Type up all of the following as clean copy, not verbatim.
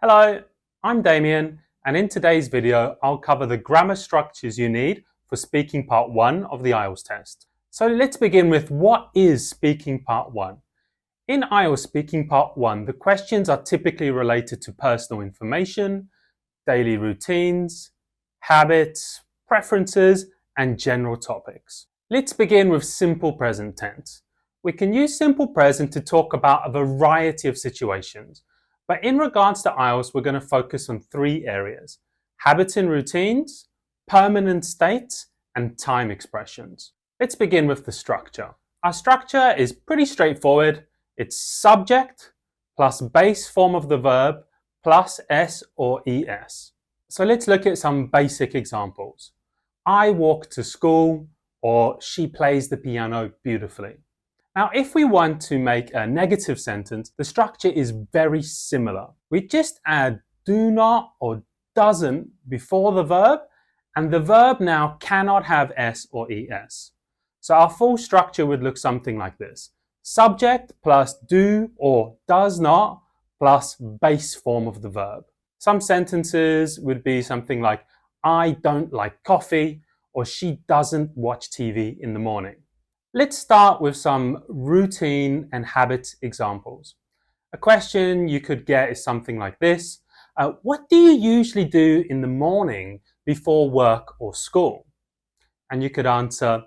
Hello, I'm Damien, and in today's video, I'll cover the grammar structures you need for speaking part 1 of the IELTS test. So let's begin with what is speaking part 1? In IELTS speaking part 1, the questions are typically related to personal information, daily routines, habits, preferences, and general topics. Let's begin with simple present tense. We can use simple present to talk about a variety of situations. But in regards to IELTS, we're going to focus on 3 areas: habits and routines, permanent states, and time expressions. Let's begin with the structure. Our structure is pretty straightforward. It's subject plus base form of the verb plus S or ES. So let's look at some basic examples. I walk to school, or she plays the piano beautifully. Now, if we want to make a negative sentence, the structure is very similar. We just add do not or doesn't before the verb, and the verb now cannot have S or ES. So our full structure would look something like this: subject plus do or does not plus base form of the verb. Some sentences would be something like, I don't like coffee, or she doesn't watch TV in the morning. Let's start with some routine and habit examples. A question you could get is something like this. What do you usually do in the morning before work or school? And you could answer,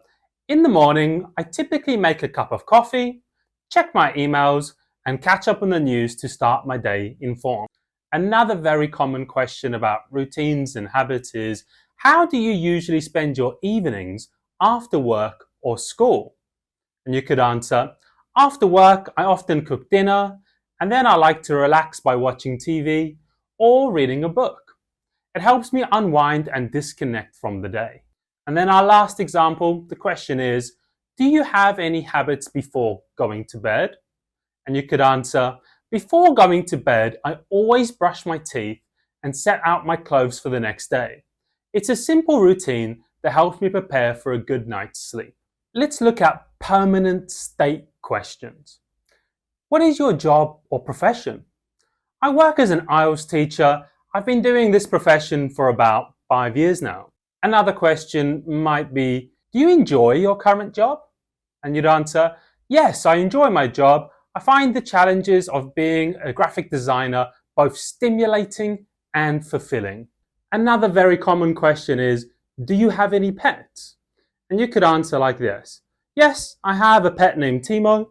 in the morning, I typically make a cup of coffee, check my emails, and catch up on the news to start my day informed. Another very common question about routines and habits is, how do you usually spend your evenings after work or school? And you could answer, after work, I often cook dinner, and then I like to relax by watching TV or reading a book. It helps me unwind and disconnect from the day. And then our last example, the question is, do you have any habits before going to bed? And you could answer, before going to bed, I always brush my teeth and set out my clothes for the next day. It's a simple routine that helps me prepare for a good night's sleep. Let's look at permanent state questions. What is your job or profession? I work as an IELTS teacher. I've been doing this profession for about 5 years now. Another question might be, do you enjoy your current job? And you'd answer, yes, I enjoy my job. I find the challenges of being a graphic designer both stimulating and fulfilling. Another very common question is, do you have any pets? And you could answer like this. Yes, I have a pet named Timo.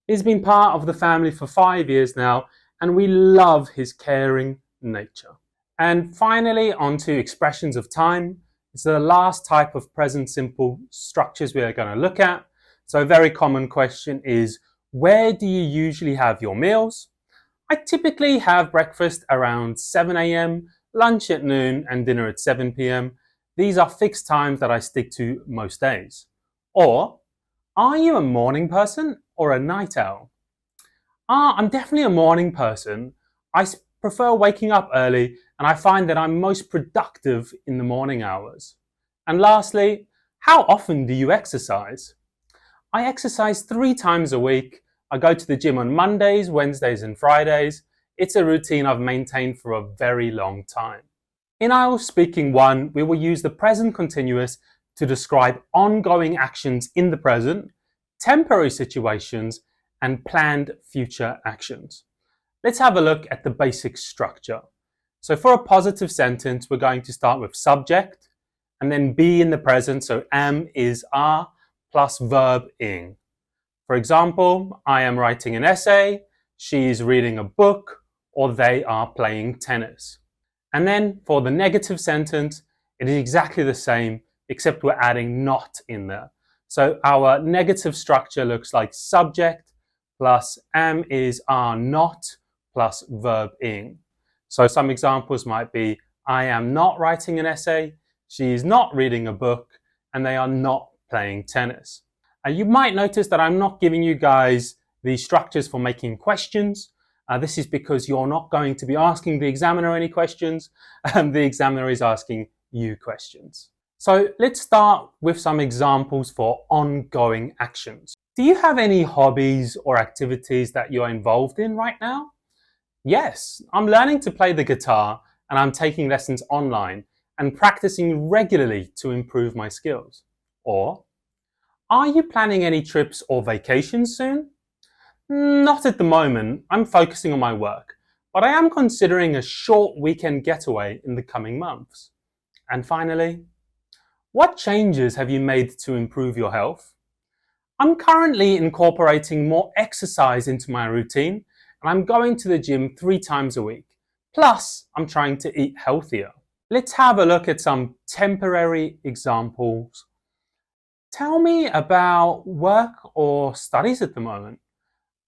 He's been part of the family for 5 years now, and we love his caring nature. And finally, on to expressions of time. It's the last type of present simple structures we are going to look at. So a very common question is, where do you usually have your meals? I typically have breakfast around 7 a.m., lunch at noon, and dinner at 7 p.m. These are fixed times that I stick to most days. Or, are you a morning person or a night owl? I'm definitely a morning person. I prefer waking up early, and I find that I'm most productive in the morning hours. And lastly, how often do you exercise? I exercise 3 times a week. I go to the gym on Mondays, Wednesdays, and Fridays. It's a routine I've maintained for a very long time. In IELTS Speaking 1, we will use the present continuous to describe ongoing actions in the present, temporary situations, and planned future actions. Let's have a look at the basic structure. So for a positive sentence, we're going to start with subject, and then be in the present, so am, is, are, plus verb ing. For example, I am writing an essay, she is reading a book, or they are playing tennis. And then for the negative sentence, it is exactly the same, except we're adding not in there. So our negative structure looks like subject plus am, is, are, not plus verb ing. So some examples might be, I am not writing an essay, she is not reading a book, and they are not playing tennis. And you might notice that I'm not giving you guys the structures for making questions. This is because you're not going to be asking the examiner any questions. The examiner is asking you questions. So let's start with some examples for ongoing actions. Do you have any hobbies or activities that you're involved in right now? Yes, I'm learning to play the guitar and I'm taking lessons online and practicing regularly to improve my skills. Or, are you planning any trips or vacations soon? Not at the moment, I'm focusing on my work, but I am considering a short weekend getaway in the coming months. And finally, what changes have you made to improve your health? I'm currently incorporating more exercise into my routine and I'm going to the gym 3 times a week. Plus, I'm trying to eat healthier. Let's have a look at some temporary examples. Tell me about work or studies at the moment.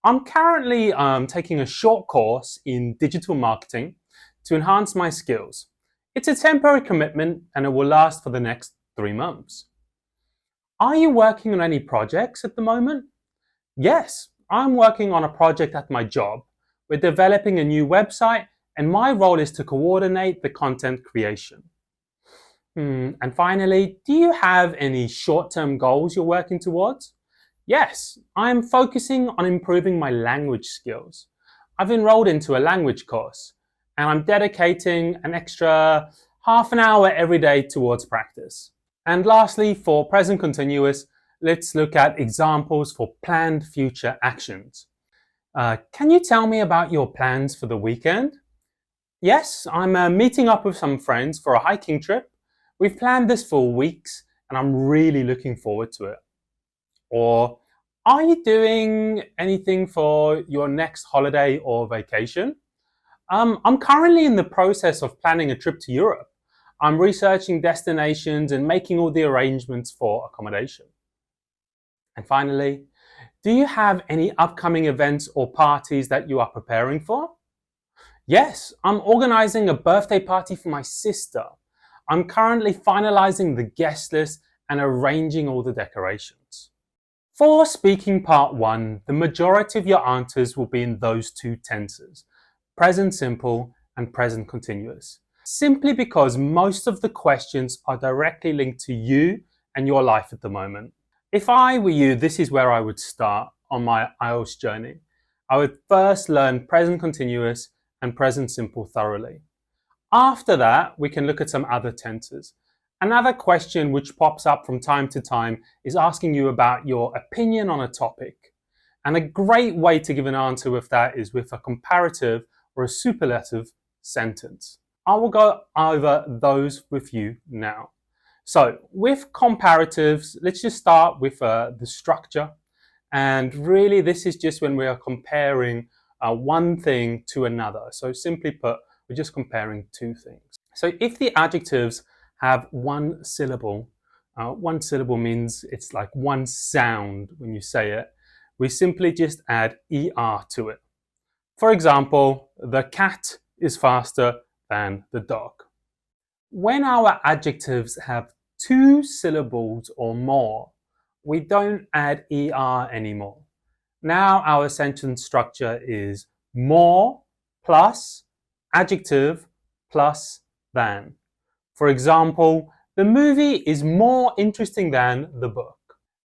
I'm currently taking a short course in digital marketing to enhance my skills. It's a temporary commitment and it will last for the next 3 months. Are you working on any projects at the moment? Yes, I'm working on a project at my job. We're developing a new website and my role is to coordinate the content creation. And finally, do you have any short-term goals you're working towards? Yes, I'm focusing on improving my language skills. I've enrolled into a language course and I'm dedicating an extra half an hour every day towards practice. And lastly, for present continuous, let's look at examples for planned future actions. Can you tell me about your plans for the weekend? Yes, I'm meeting up with some friends for a hiking trip. We've planned this for weeks and I'm really looking forward to it. Or, are you doing anything for your next holiday or vacation? I'm currently in the process of planning a trip to Europe. I'm researching destinations and making all the arrangements for accommodation. And finally, do you have any upcoming events or parties that you are preparing for? Yes, I'm organizing a birthday party for my sister. I'm currently finalizing the guest list and arranging all the decorations. For speaking part 1, the majority of your answers will be in those two tenses, present simple and present continuous, simply because most of the questions are directly linked to you and your life at the moment. If I were you, this is where I would start on my IELTS journey. I would first learn present continuous and present simple thoroughly. After that, we can look at some other tenses. Another question which pops up from time to time is asking you about your opinion on a topic. And a great way to give an answer with that is with a comparative or a superlative sentence. I will go over those with you now. So with comparatives, let's just start with the structure. And really, this is just when we are comparing one thing to another. So simply put, we're just comparing two things. So if the adjectives have one syllable means it's like one sound when you say it. We simply just add ER to it. For example, the cat is faster than the dog. When our adjectives have 2 syllables or more, we don't add ER anymore. Now our sentence structure is more plus adjective plus than. For example, the movie is more interesting than the book.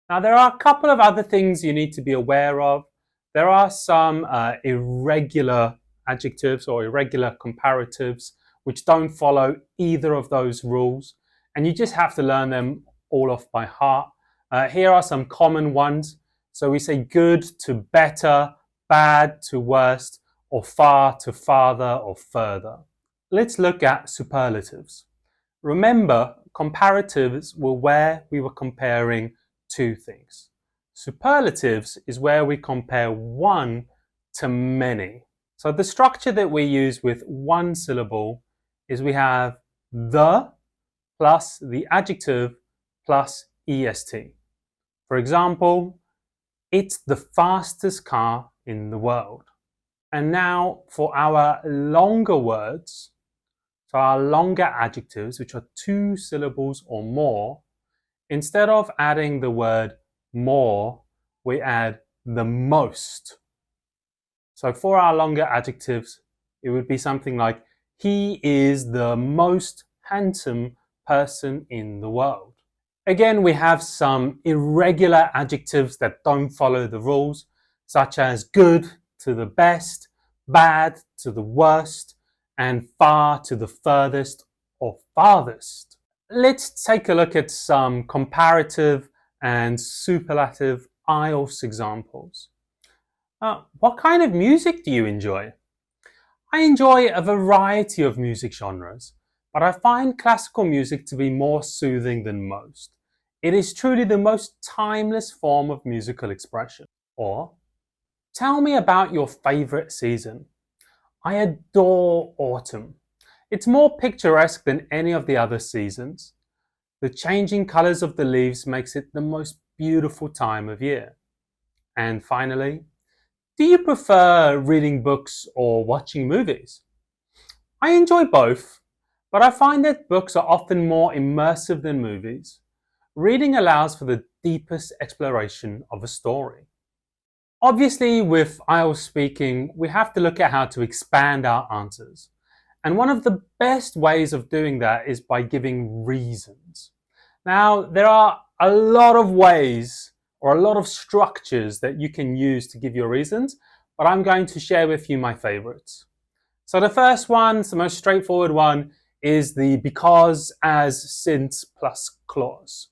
Now there are a couple of other things you need to be aware of. There are some irregular adjectives or irregular comparatives which don't follow either of those rules, and you just have to learn them all off by heart. Here are some common ones. So we say good to better, bad to worst, or far to farther or further. Let's look at superlatives. Remember, comparatives were where we were comparing two things. Superlatives is where we compare one to many. So the structure that we use with one syllable is we have the plus the adjective plus est. For example, it's the fastest car in the world. And now for our longer words, so our longer adjectives, which are 2 syllables or more, instead of adding the word more, we add the most. So for our longer adjectives, it would be something like, he is the most handsome person in the world. Again, we have some irregular adjectives that don't follow the rules, such as good to the best, bad to the worst, and far to the furthest or farthest. Let's take a look at some comparative and superlative IELTS examples. What kind of music do you enjoy? I enjoy a variety of music genres, but I find classical music to be more soothing than most. It is truly the most timeless form of musical expression. Or, tell me about your favorite season. I adore autumn. It's more picturesque than any of the other seasons. The changing colors of the leaves makes it the most beautiful time of year. And finally, do you prefer reading books or watching movies? I enjoy both, but I find that books are often more immersive than movies. Reading allows for the deepest exploration of a story. Obviously, with IELTS speaking, we have to look at how to expand our answers. And one of the best ways of doing that is by giving reasons. Now, there are a lot of ways or a lot of structures that you can use to give your reasons, but I'm going to share with you my favorites. So the first one, the most straightforward one, is the because, as, since plus clause.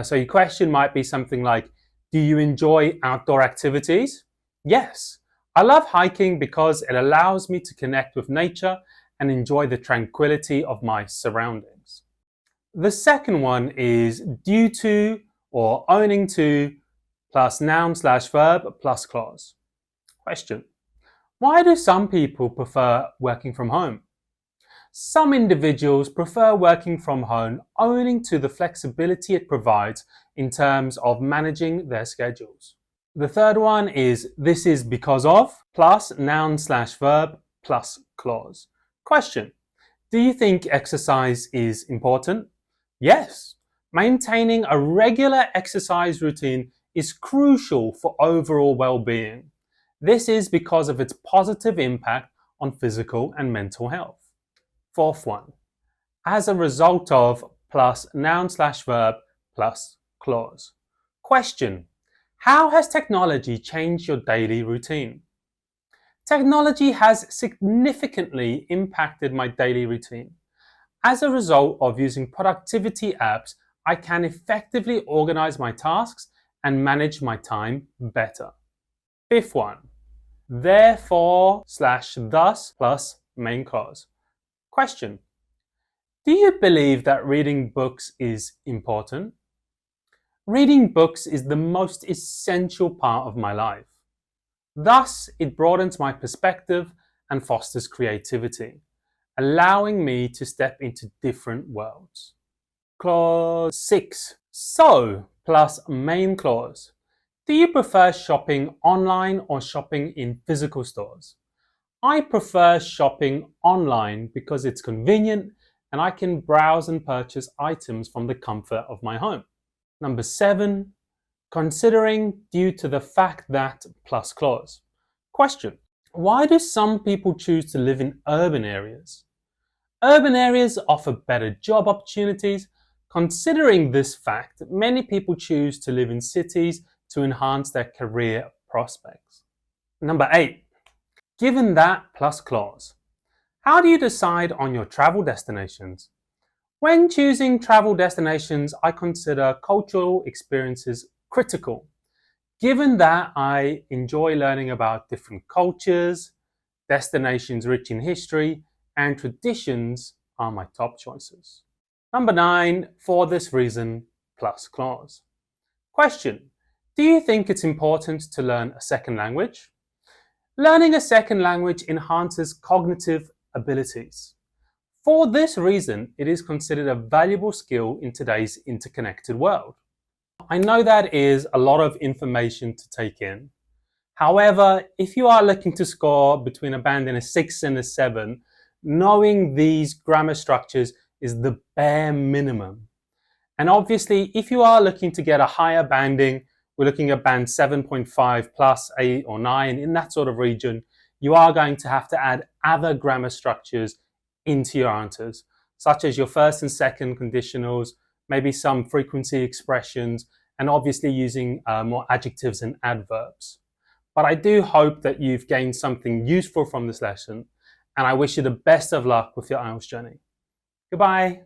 So your question might be something like, do you enjoy outdoor activities? Yes, I love hiking because it allows me to connect with nature and enjoy the tranquility of my surroundings. The second one is due to or owing to plus noun/verb plus clause. Question: why do some people prefer working from home? Some individuals prefer working from home owing to the flexibility it provides in terms of managing their schedules. The third one is this is because of plus noun/verb plus clause. Question: do you think exercise is important? Yes. Maintaining a regular exercise routine is crucial for overall well-being. This is because of its positive impact on physical and mental health. Fourth one, as a result of plus noun/verb plus clause. Question: how has technology changed your daily routine? Technology has significantly impacted my daily routine. As a result of using productivity apps, I can effectively organize my tasks and manage my time better. Fifth one, therefore/thus plus main clause. Question: do you believe that reading books is important? Reading books is the most essential part of my life. Thus, it broadens my perspective and fosters creativity, allowing me to step into different worlds. Clause 6. So, plus main clause. Do you prefer shopping online or shopping in physical stores? I prefer shopping online because it's convenient and I can browse and purchase items from the comfort of my home. Number 7, considering due to the fact that plus clause. Question: why do some people choose to live in urban areas? Urban areas offer better job opportunities. Considering this fact, many people choose to live in cities to enhance their career prospects. Number 8, given that plus clause. How do you decide on your travel destinations? When choosing travel destinations, I consider cultural experiences critical. Given that I enjoy learning about different cultures, destinations rich in history, and traditions are my top choices. Number 9, for this reason, plus clause. Question: do you think it's important to learn a second language? Learning a second language enhances cognitive abilities. For this reason, it is considered a valuable skill in today's interconnected world. I know that is a lot of information to take in. However, if you are looking to score between a band in a 6 and a 7, knowing these grammar structures is the bare minimum. And obviously, if you are looking to get a higher banding, we're looking at band 7.5 plus 8 or 9, in that sort of region, you are going to have to add other grammar structures into your answers, such as your first and second conditionals, maybe some frequency expressions, and obviously using more adjectives and adverbs. But I do hope that you've gained something useful from this lesson, and I wish you the best of luck with your IELTS journey. Goodbye.